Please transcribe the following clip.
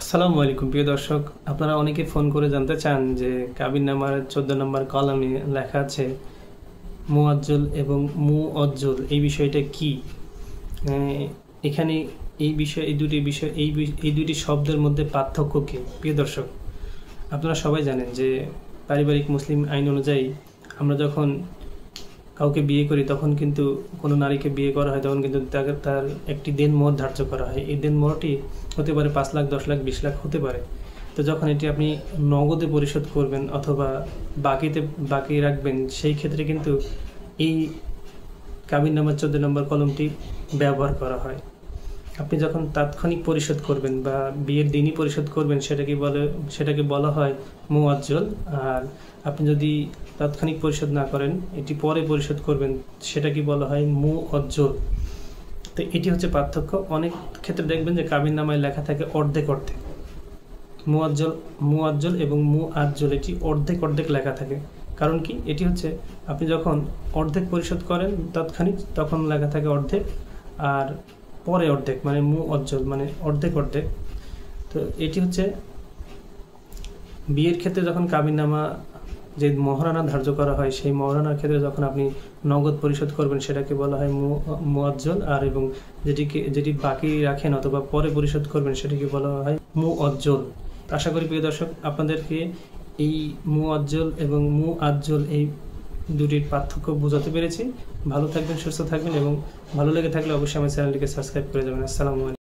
আসসালামু আলাইকুম প্রিয় দর্শক, আপনারা অনেকে ফোন করে জানতে চান যে কাবিননামার 14 নম্বর কলামে লেখা আছে মুআজ্জল এবং মুঅজ্জল, এই বিষয়টা কি? এখানে এই দুটি শব্দের মধ্যে পার্থক্য কি? প্রিয় দর্শক, আপনারা সবাই জানেন যে পারিবারিক মুসলিম আইন অনুযায়ী আমরা যখন কাউকে বিয়ে করি তখন কিন্তু কোনো নারীকে বিয়ে করা হয় তখন কিন্তু তার একটি দেনমোহর ধার্য করা হয়। এই দেনমোহরটি হতে পারে 5 লাখ, 10 লাখ, 20 লাখ হতে পারে। তো যখন এটি আপনি নগদে পরিশোধ করবেন অথবা বাকি রাখবেন, সেই ক্ষেত্রে কিন্তু এই কাবিননামার 14 নম্বর কলমটি ব্যবহার করা হয়। আপনি যখন তাৎক্ষণিক পরিশোধ করবেন বা বিয়ের দিনই পরিশোধ করবেন সেটাকে বলা হয় মুআজ্জল। আর আপনি যদি তাৎক্ষণিক পরিশোধ না করেন, এটি পরে পরিশোধ করবেন, সেটাকে বলা হয় মুঅজ্জল। তো এটি হচ্ছে পার্থক্য। অনেক ক্ষেত্রে দেখবেন যে কাবিননামায় লেখা থাকে অর্ধেক অর্ধেক। মুআজ্জল এবং মুআজ্জল এটি অর্ধেক অর্ধেক লেখা থাকে। কারণ কি? এটি হচ্ছে আপনি যখন অর্ধেক পরিশোধ করেন তাৎক্ষণিক, তখন লেখা থাকে অর্ধেক, আর পরে অর্ধেক মানে মুঅজ্জল মানে অর্ধেক অর্ধেক। তো এটি হচ্ছে বিয়ের ক্ষেত্রে যখন কাবিননামা যে মহারণা ধার্য করা হয়, সেই মহারণার ক্ষেত্রে যখন আপনি নগদ পরিশোধ করবেন সেটাকে বলা হয় মুআজ্জল। আর এবং যেটি বাকি রাখেন অথবা পরে পরিশোধ করবেন সেটাকে বলা হয় মুঅজ্জল। আশা করি প্রিয় দর্শক আপনাদেরকে এই মুআজ্জল এবং মুআজ্জল এই দুটির পার্থক্য বোঝাতে পেরেছি। ভালো থাকবেন, সুস্থ থাকবেন এবং ভালো লেগে থাকলে অবশ্যই আমার চ্যানেলটিকে সাবস্ক্রাইব করে যাবেন। আসসালামু আলাইকুম।